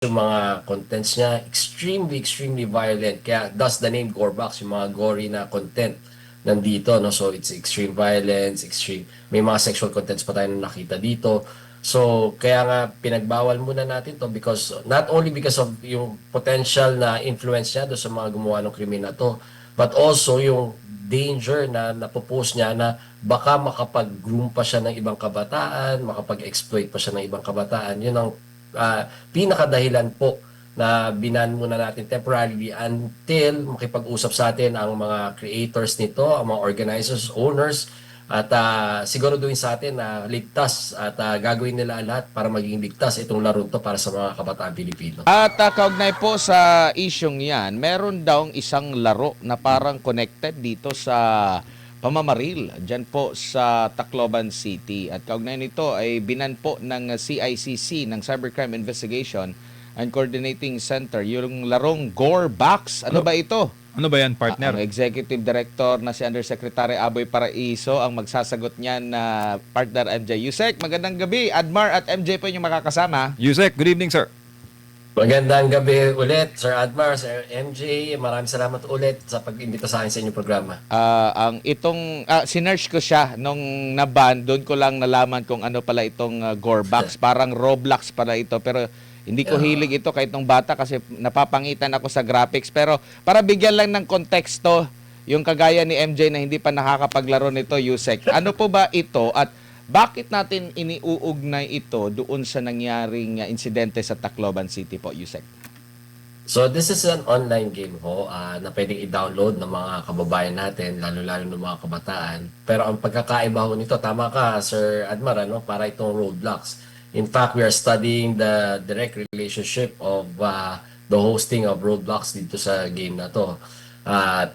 yung mga contents niya, extremely violent. Kaya thus the name Gorebox, yung mga gory na content nandito, no? So it's extreme violence, may mga sexual contents pa tayo na nakita dito. So kaya nga pinagbawal muna natin to because not only because of yung potential na influence niya do sa mga gumawa ng krimen na to, but also yung danger na napopost niya na baka makapag-groom pa siya ng ibang kabataan, makapag-exploit pa siya ng ibang kabataan. Yun ang pinakadahilan po na binan muna natin temporarily until makipag-usap sa atin ang mga creators nito, ang mga organizers, owners, at siguraduhin sa atin na ligtas at gagawin nila lahat para maging ligtas itong laro to para sa mga kabataan Pilipino. At kaugnay po sa isyong yan, meron daw isang laro na parang connected dito sa pamamaril dyan po sa Tacloban City. At kaugnay nito ay binan po ng CICC, ng Cybercrime Investigation and Coordinating Center, yung larong Gore Box. Ano ba ito? Ano ba yan, partner? Ang Executive Director na si Undersecretary Aboy Paraiso ang magsasagot niyan na partner MJ. Yusek, magandang gabi. Admar at MJ po yung makakasama. Yusek, good evening, sir. Magandang gabi ulit, Sir Admar, Sir MJ. Maraming salamat ulit sa pag-imbita sa akin sa inyong programa. Ang itong sinearch ko siya nung naban, doon ko lang nalaman kung ano pala itong Gorebox. Parang Roblox pala ito, pero hindi ko hilig ito kahit nung bata kasi napapangitan ako sa graphics. Pero para bigyan lang ng konteksto, yung kagaya ni MJ na hindi pa nakakapaglaro nito, Yusek. Ano po ba ito at bakit natin iniuugnay ito doon sa nangyaring insidente sa Tacloban City po, Yusek? So this is an online game ho na pwedeng i-download ng mga kababayan natin, lalo-lalo ng mga kabataan. Pero ang pagkakaiba ho nito, tama ka Sir Admar, ano, para itong Roblox. In fact, we are studying the direct relationship of the hosting of Roblox dito sa game na to. At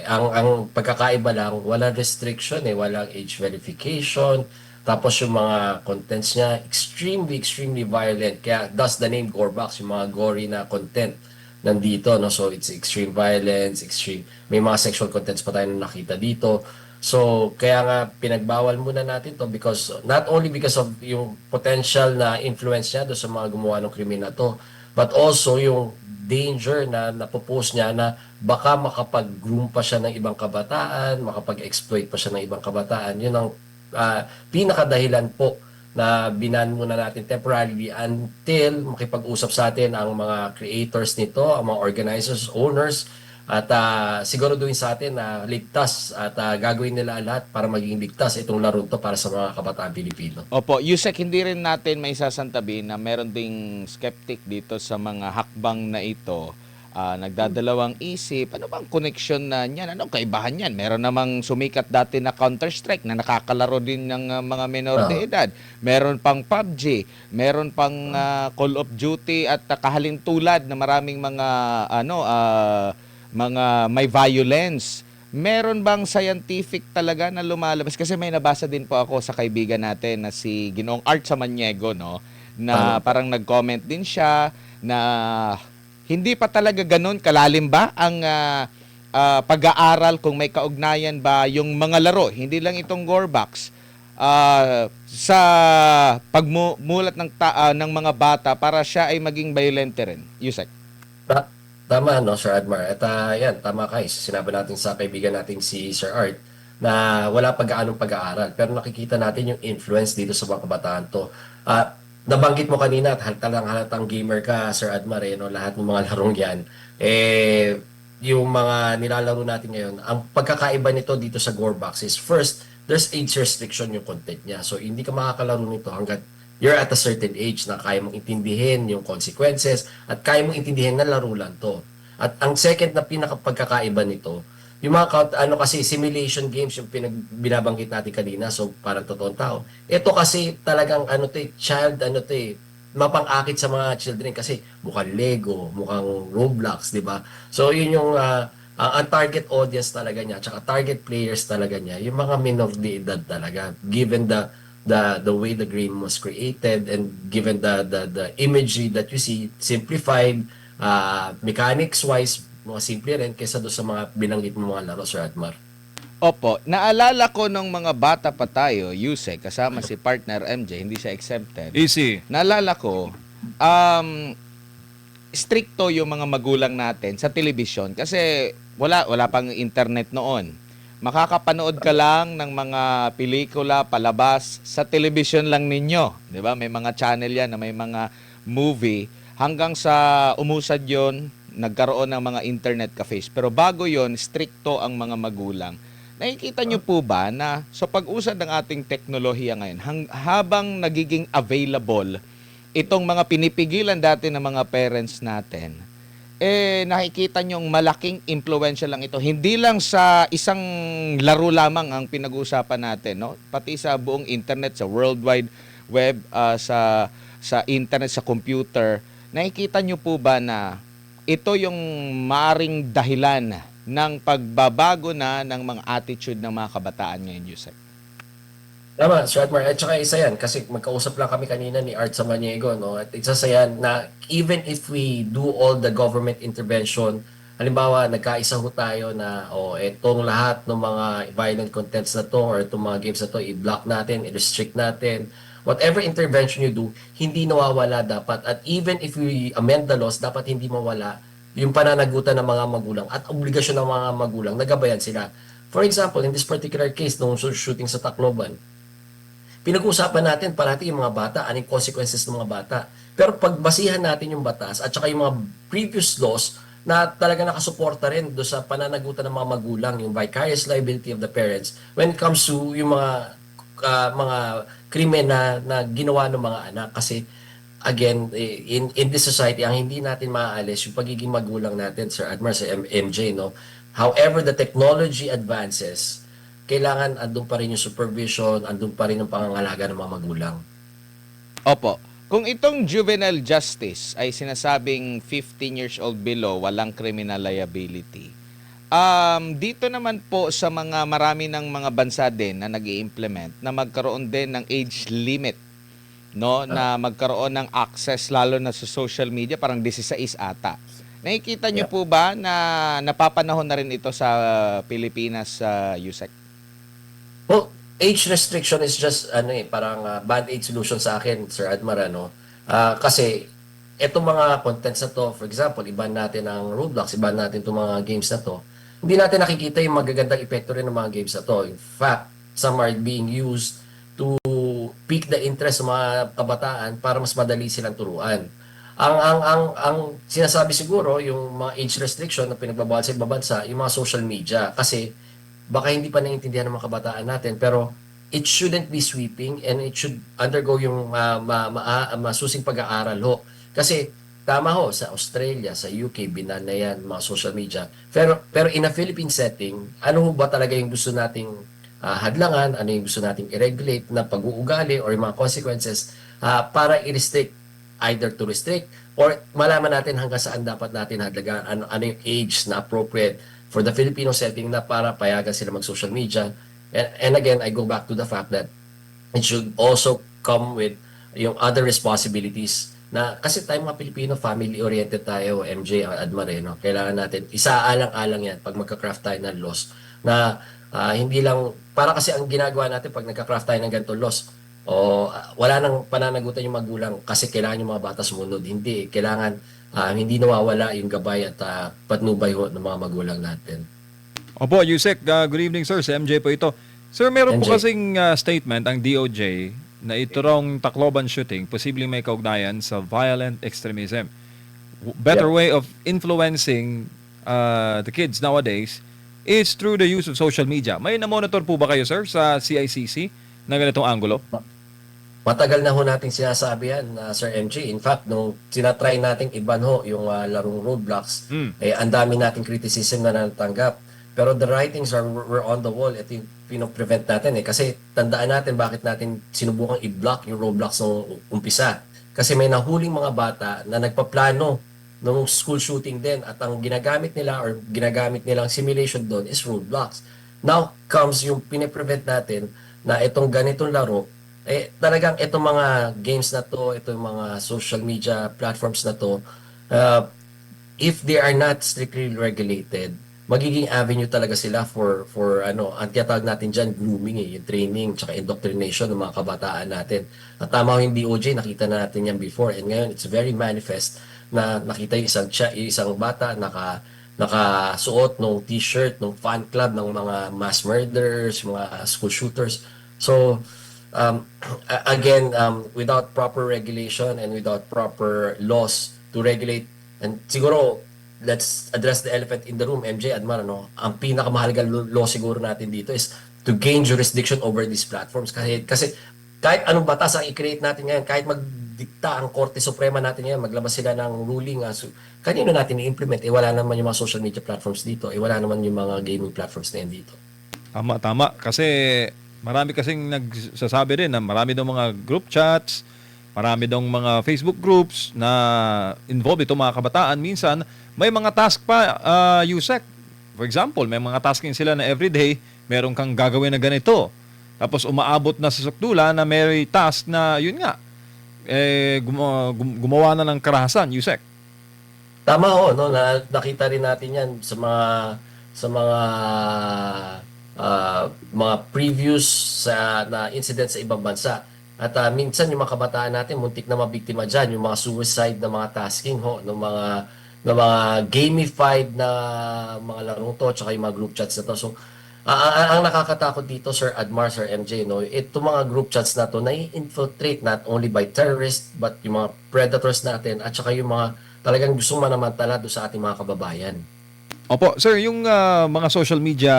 ang pagkakaiba lang, walang restriction walang age verification. Tapos yung mga contents niya, extremely violent. Kaya thus the name Gorebox, yung mga gory na content nandito, no? So it's extreme violence, may mga sexual contents pa tayo na nakita dito. So kaya nga pinagbawal muna natin to because not only because of yung potential na influence niya do sa mga gumawa ng krimen na to, but also yung danger na napopost niya na baka makapag-groom pa siya ng ibang kabataan, makapag-exploit pa siya ng ibang kabataan. Yun ang pinakadahilan po na binan muna natin temporarily until makipag-usap sa atin ang mga creators nito, ang mga organizers, owners, at siguraduhin sa atin na ligtas at gagawin nila lahat para maging ligtas itong laro to para sa mga kabataan Pilipino. Opo, Yusek, hindi rin natin may sasantabi na meron ding skeptic dito sa mga hakbang na ito. Nagdadalawang isip, ano bang connection na niyan? Anong kaibahan niyan? Meron namang sumikat dati na Counter-Strike na nakakalaro din ng mga menor de edad. Meron pang PUBG, meron pang Call of Duty at kahalintulad na maraming mga mga may violence. Meron bang scientific talaga na lumalabas? Kasi may nabasa din po ako sa kaibigan natin na si Ginoong Art Samaniego, no? Na parang nag-comment din siya na hindi pa talaga ganun kalalim ba ang pag-aaral kung may kaugnayan ba yung mga laro, hindi lang itong Gorebox, sa pagmulat ng mga bata para siya ay maging violente rin. Yusek. Tama, no, Sir Admar. At yan, tama kayo. Sinabi natin sa kaibigan nating si Sir Art na wala pag-aanong pag-aaral. Pero nakikita natin yung influence dito sa mga kabataan to. Nabanggit mo kanina at halatang gamer ka, Sir Admar, no? Lahat ng mga larong yan. Yung mga nilalaro natin ngayon, ang pagkakaiba nito dito sa Gorebox is first, there's age restriction yung content niya. So, hindi ka makakalaro nito hanggat you're at a certain age na kaya mong intindihin yung consequences at kaya mong intindihin na laro lang to. At ang second na pinakapagkakaiba nito, yung mga kasi simulation games yung binabanggit natin kanina, so parang totoong tao. Ito kasi talagang child mapang-akit sa mga children kasi mukhang Lego, mukhang Roblox, di ba? So yun yung ang target audience talaga niya, tsaka target players talaga niya, yung mga minor de edad talaga, given the way the game was created and given the imagery that you see, simplified, mechanics wise, mga simple rin kaysa doon sa mga binanggit mo mga laro, Sir Admar. Opo, naalala ko nung mga bata pa tayo, Yusek, kasama si partner MJ, hindi siya exempted. Easy. Naalala ko, stricto yung mga magulang natin sa telebisyon kasi wala pang internet noon. Makakapanood ka lang ng mga pelikula, palabas sa telebisyon lang ninyo, 'di ba? May mga channel 'yan na may mga movie hanggang sa umusad 'yon, nagkaroon ng mga internet cafes. Pero bago 'yon, stricto ang mga magulang. Nakikita niyo po ba na sa pag-usad ng ating teknolohiya ngayon, habang nagiging available itong mga pinipigilan dati ng mga parents natin, nakikita niyong malaking impluwensya lang ito. Hindi lang sa isang laro lamang ang pinag-uusapan natin, no? Pati sa buong internet, sa World Wide Web, sa internet, sa computer. Nakikita niyo po ba na ito yung maaring dahilan ng pagbabago na ng mga attitude ng mga kabataan ngayon, Yusek? Tama, Sir Admar. At saka isa yan, kasi magkausap lang kami kanina ni Art Samaniego, no? At isa sa yan na even if we do all the government intervention, halimbawa, nagkaisa ho tayo na, etong lahat ng mga violent contents na to or itong mga games na to, i-block natin, i-restrict natin. Whatever intervention you do, hindi nawawala dapat. At even if we amend the laws, dapat hindi mawala yung pananagutan ng mga magulang at obligasyon ng mga magulang, nagabayan sila. For example, in this particular case, nung shooting sa Tacloban, pinag-uusapan natin parati yung mga bata, anong consequences ng mga bata. Pero pagbasihan natin yung batas at saka yung mga previous laws na talaga nakasuporta rin do sa pananagutan ng mga magulang, yung vicarious liability of the parents when it comes to yung mga krimen na ginawa ng mga anak. Kasi again, in this society, ang hindi natin maaalis yung pagiging magulang natin, Sir Admar, sa MJ, no? However, the technology advances, kailangan andun pa rin yung supervision, andun pa rin ang pangangalaga ng mga magulang. Opo. Kung itong juvenile justice ay sinasabing 15 years old below, walang criminal liability. Dito naman po sa marami ng mga bansa din na nag-i-implement na magkaroon din ng age limit, no, na magkaroon ng access lalo na sa social media, parang 16 ata. Nakikita niyo po ba na napapanahon na rin ito sa Pilipinas, Yusek? Well, age restriction is just parang band-aid solution sa akin, Sir Admar, ano. Kasi etong mga contents na to, for example, iban natin ang Roblox, iban natin itong mga games na to, hindi natin nakikita yung magagandang epekto rin ng mga games na to. In fact, some are being used to pique the interest ng mga kabataan para mas madali silang turuan. Ang sinasabi siguro, yung mga age restriction na pinagbabawal sa ibang bansa, yung mga social media. Kasi baka hindi pa naiintindihan ng mga kabataan natin, pero it shouldn't be sweeping and it should undergo yung masusing pag-aaral ho. Kasi tama ho, sa Australia, sa UK, binan na yan, mga social media. Pero in a Philippine setting, ano ho ba talaga yung gusto nating hadlangan, ano yung gusto nating i-regulate na pag-uugali or yung mga consequences para i-restrict, either to restrict or malaman natin hanggang saan dapat natin hadlagan, ano yung age na appropriate for the Filipino setting na para payagan sila mag-social media. And again, I go back to the fact that it should also come with yung other responsibilities na kasi tayo mga Pilipino, family-oriented tayo, MJ, Admar, no? Kailangan natin, isaalang-alang yan pag magka-craft tayo ng laws na hindi lang, para kasi ang ginagawa natin pag nagka-craft tayo ng ganito laws, wala nang pananagutan yung magulang kasi kailangan yung mga bata sumunod. Hindi, kailangan hindi nawawala yung gabay at patnubay ng mga magulang natin. Opo, Yusek, good evening sir, si MJ po ito. Sir, meron po MJ. kasing statement ang DOJ na ito rong Tacloban shooting posibleng may kaugnayan sa violent extremism. Better way of influencing the kids nowadays is through the use of social media. May na-monitor po ba kayo sir sa CICC na ganitong angulo? Matagal na ho nating sinasabi yan, Sir MJ. In fact, nung sinatry nating iban ho yung larong Roblox, ang dami nating criticism na natanggap. Pero the writings were on the wall. Ito yung pinoprevent natin Kasi tandaan natin bakit natin sinubukang i-block yung Roblox nung umpisa. Kasi may nahuling mga bata na nagpaplano ng school shooting din at ang ginagamit nila or ginagamit nilang simulation doon is Roblox. Now comes yung piniprevent natin na itong ganitong laro, talagang itong mga games na to, itong mga social media platforms na to, if they are not strictly regulated, magiging avenue talaga sila for ang tiyatawag natin dyan, grooming yung training, tsaka indoctrination ng mga kabataan natin. At tama yung DOJ, nakita na natin yan before, and ngayon it's very manifest na nakita yung isang bata nakasuot ng t-shirt ng fan club ng mga mass murderers, mga school shooters. So again, without proper regulation and without proper laws to regulate, and siguro let's address the elephant in the room, MJ, Admar, ano, ang pinakamahalagang law siguro natin dito is to gain jurisdiction over these platforms. Kasi kahit anong batas ang i-create natin ngayon, kahit magdikta ang Korte Suprema natin ngayon, maglabas sila ng ruling, kanino natin i-implement? Wala naman yung mga social media platforms dito. Wala naman yung mga gaming platforms na yan dito. Tama, tama. Kasi marami kasing nagsasabi rin na marami daw mga group chats, marami daw mga Facebook groups na involved itong mga kabataan. Minsan, may mga task pa, Yusek. For example, may mga tasking sila na everyday, meron kang gagawin na ganito. Tapos umaabot na sa sukdula na may task na, yun nga, gumawa na ng karahasan, Yusek. Tama ho, no, nakita rin natin yan sa mga previous na incidents sa ibang bansa. At minsan yung mga kabataan natin muntik na mabiktima diyan, yung mga suicide na mga tasking ho, ng mga gamified na mga larong to, tsaka yung mga group chats na to. So ang nakakatakot dito, Sir Admar, Sir MJ, no, itong mga group chats na to na-infiltrate not only by terrorists but yung mga predators natin at saka yung mga talagang gustong manamantala doon sa ating mga kababayan. Opo, sir, yung mga social media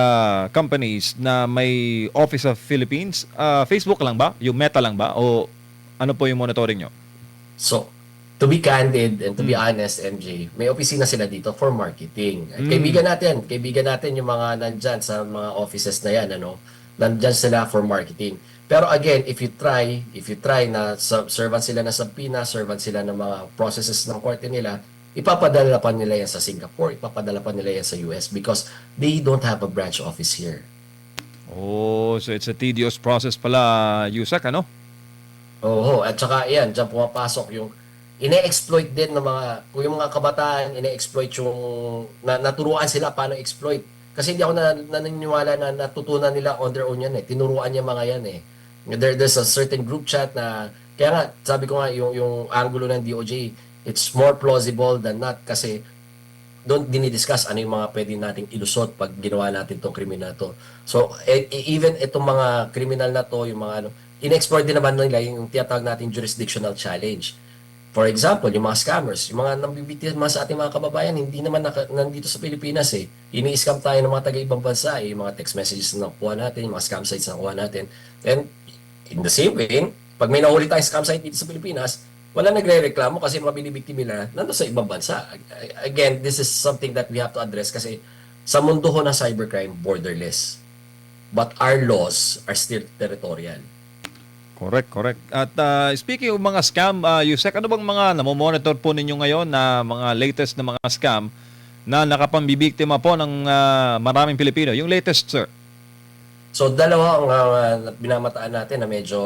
companies na may Office of Philippines, Facebook lang ba? Yung Meta lang ba? O ano po yung monitoring nyo? So, to be candid and to be honest, MJ, may opisina sila dito for marketing. At kaibigan natin yung mga nandyan sa mga offices na yan, ano, nandyan sila for marketing. Pero again, if you try na servant sila na subpoena, servant sila ng mga processes ng korte nila, ipapadala pa nila yan sa Singapore, ipapadala pa nila yan sa US because they don't have a branch office here. Oh, so it's a tedious process pala, Yusek, ano? Oo, at saka yan, dyan pumapasok yung ine-exploit din ng kung yung mga kabataan, ine-exploit yung, naturuan sila paano exploit. Kasi hindi ako naniniwala na natutunan nila on their own yan eh. Tinuruan niya mga yan eh. There's a certain group chat na, kaya nga, sabi ko nga, yung angulo ng DOJ, it's more plausible than not kasi doon dinidiscuss ano yung mga pwede nating ilusot pag ginawa natin itong kriminal na to. So, even itong mga kriminal na to, yung mga in-explore din naman nila yung tiyatawag natin jurisdictional challenge. For example, yung mga scammers, yung mga nambibiktima sa ating mga kababayan, hindi naman nandito sa Pilipinas eh. Ini-scam tayo ng mga taga-ibang bansa eh, yung mga text messages na nakuha natin, yung mga scam sites na nakuha natin. And in the same way, pag may nahuli tayong scam site dito sa Pilipinas, wala nagre-reklamo kasi mga binibiktima nila nandun sa ibang bansa. Again, this is something that we have to address kasi sa mundo ho ng cybercrime, borderless. But our laws are still territorial. Correct. At speaking of mga scam, Yusek, ano bang mga namomonitor po ninyo ngayon na mga latest na mga scam na nakapambibiktima po ng maraming Pilipino? Yung latest, sir. So, dalawa ang binamataan natin na medyo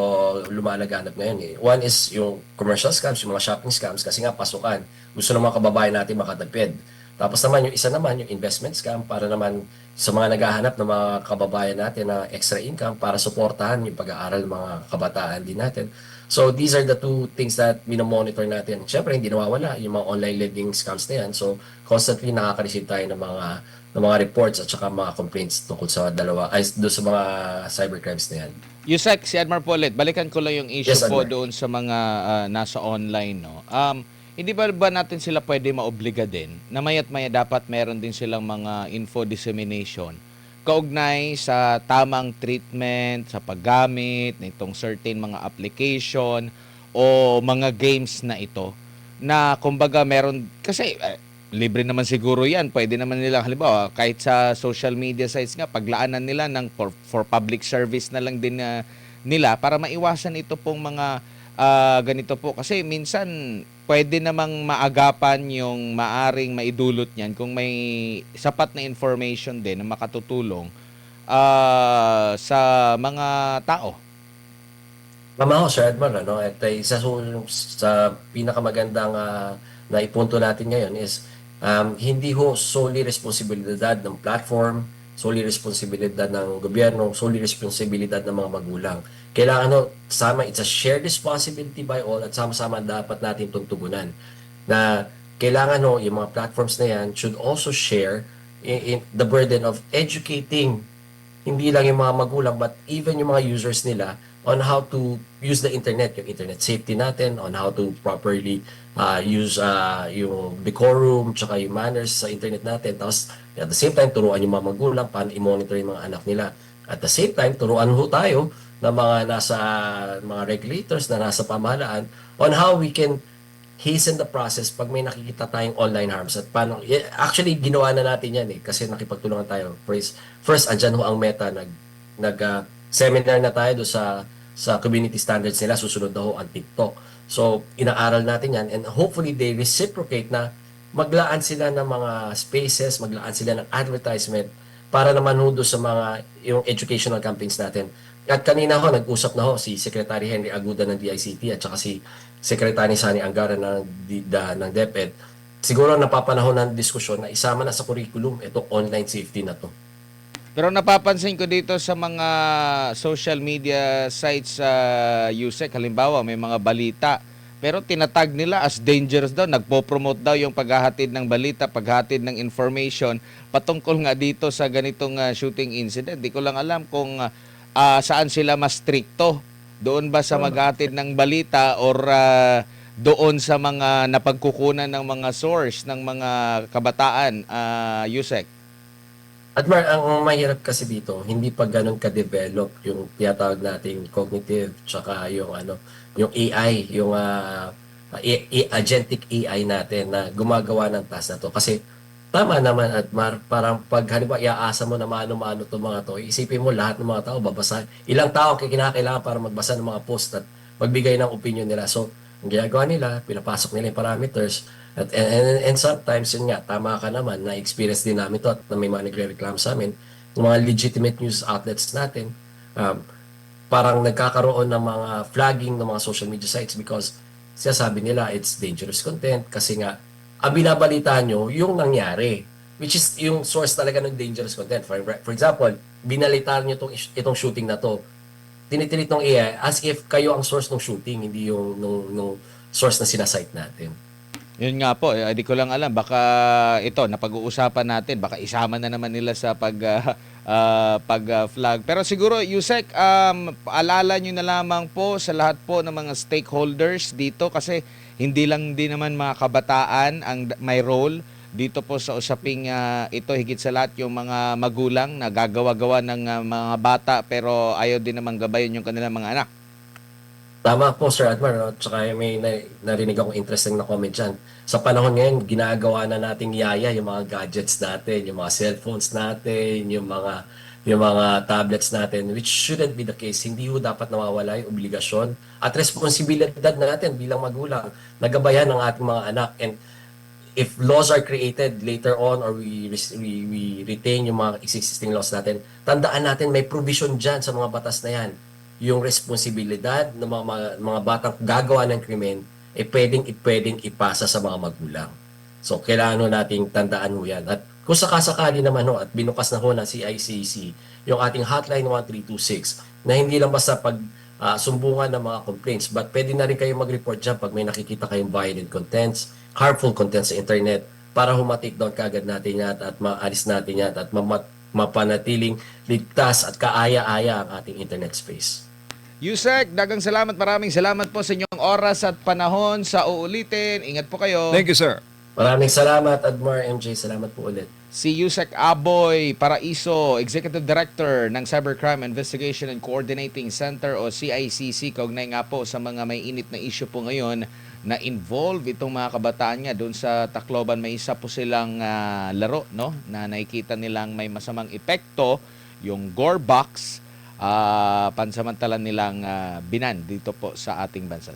lumalaganap ngayon eh. One is yung commercial scams, yung mga shopping scams kasi nga pasukan. Gusto ng mga kababayan natin makatagpid. Tapos naman yung isa naman, yung investment scam para naman sa mga naghahanap ng mga kababayan natin na extra income para suportahan yung pag-aaral ng mga kabataan din natin. So these are the two things that minomonitor natin. Siyempre, hindi nawawala yung mga online lending scams na yan. So constantly nakaka-receive tayo ng mga reports at saka mga complaints tungkol sa doon sa mga cybercrimes na yan. Yusek, si Admar po ulit, balikan ko lang yung issue Yes, po Admar. doon sa mga nasa online. No? Hindi ba natin sila pwede maobliga din na maya't maya dapat meron din silang mga info dissemination kaugnay sa tamang treatment, sa paggamit nitong certain mga application o mga games na ito na kumbaga meron, kasi libre naman siguro yan, pwede naman nila halimbawa kahit sa social media sites nga paglaanan nila ng for public service na lang din nila para maiwasan ito pong mga ganito po kasi minsan pwede namang maagapan yung maaring maidulot niyan kung may sapat na information din na makatutulong sa mga tao. Tama ho, Sir Edmond, ano? At isa sa pinakamagandang na ipunto natin ngayon is hindi ho solely responsibilidad ng platform, solely responsibilidad ng gobyerno, solely responsibilidad ng mga magulang. Kailangan it's a shared responsibility by all at sama-sama dapat natin itong tugunan. Na kailangan yung mga platforms na yan should also share in the burden of educating hindi lang yung mga magulang but even yung mga users nila on how to use the internet, yung internet safety natin, on how to properly use yung decorum, tsaka yung manners sa internet natin. Tapos at the same time, turuan yung mga magulang paano i-monitor yung mga anak nila. At the same time, turuan ho tayo na mga nasa mga regulators na nasa pamahalaan on how we can hasten the process pag may nakikita tayong online harms at paano actually ginawa na natin yan kasi nakipagtulungan tayo first andyan ho ang Meta seminar na tayo do sa community standards nila, susunod na ho ang TikTok. So inaaral natin yan and hopefully they reciprocate na maglaan sila ng mga spaces, maglaan sila ng advertisement para naman ho doon sa mga yung educational campaigns natin. At kanina ho, nag-usap na ho si Secretary Henry Aguda ng DICT at saka si Secretary Sani Angara ng DepEd. Siguro napapanahon ng diskusyon na isama na sa curriculum itong online safety na to. Pero napapansin ko dito sa mga social media sites sa USEC, halimbawa may mga balita, pero tinatag nila as dangerous daw, nagpo-promote daw yung paghahatid ng balita, paghahatid ng information patungkol nga dito sa ganitong shooting incident. Di ko lang alam kung saan sila mas stricto. Doon ba sa maghatid ng balita or doon sa mga napagkukunan ng mga source ng mga kabataan, USEC? At ang mahirap kasi dito, hindi pa ganun ka-develop yung tinatawag nating cognitive tsaka yung yung AI, yung agentic AI natin na gumagawa ng task na to. Kasi tama naman at parang pag halimbawa iaasa mo na mano-mano to mga to, isipin mo lahat ng mga tao babasa. Ilang tao kinakailangan para magbasa ng mga post at magbigay ng opinion nila. So, ang ginagawa nila, pinapasok nila yung parameters. And sometimes, yun nga, tama ka naman, na-experience din namin to at may mga nagre-reklamo sa amin, yung mga legitimate news outlets natin, parang nagkakaroon ng mga flagging ng mga social media sites because sinasabi nila it's dangerous content kasi nga, ang binabalita nyo, yung nangyari, which is yung source talaga ng dangerous content. For example, binalitaan nyo itong shooting na to, tinitilit ng AI as if kayo ang source ng shooting, hindi yung nung source na sinasite natin. Yun nga po, di ko lang alam, baka ito, napag-uusapan natin, baka isama na naman nila sa pag-flag. Pero siguro, Yusek, paalala nyo na lamang po sa lahat po ng mga stakeholders dito kasi hindi lang din naman mga kabataan ang may role dito po sa usaping ito, higit sa lahat yung mga magulang na gagawa-gawa ng mga bata pero ayaw din naman gabayan yung kanilang mga anak. Tama po, Sir Admar. No? Tsaka may narinig akong interesting na comment dyan. Sa panahon ngayon, ginagawa na nating yaya yung mga gadgets natin, yung mga cellphones natin, yung mga tablets natin, which shouldn't be the case. Hindi ho dapat nawawala yung obligasyon at responsibilidad natin bilang magulang na gabayan ng ating mga anak. And if laws are created later on or we retain yung mga existing laws natin, tandaan natin may provision dyan sa mga batas na yan. Yung responsibilidad ng mga batang gagawa ng krimen pwedeng ipasa sa mga magulang. So, kailangan nating tandaan mo yan. At kung sakasakali naman at binukas na ng CICC yung ating hotline 1326 na hindi lang basta pag sumbungan ng mga complaints but pwede na rin kayo mag-report dyan pag may nakikita kayong violent contents, harmful contents sa internet para take down kaagad natin yan at maalis natin yan at mapanatiling ligtas at kaaya-aya ang ating internet space. Yusek, dagang salamat. Maraming salamat po sa inyong oras at panahon sa uulitin. Ingat po kayo. Thank you, sir. Maraming salamat, Admar, MJ. Salamat po ulit. Si Yusek Aboy Paraiso, Executive Director ng Cybercrime Investigation and Coordinating Center o CICC. Kaugnay nga po sa mga may init na issue po ngayon na involve itong mga kabataan nga doon sa Tacloban. May isa po silang laro na nakikita nilang may masamang epekto, yung Gore Box, pansamantala nilang binan dito po sa ating bansa.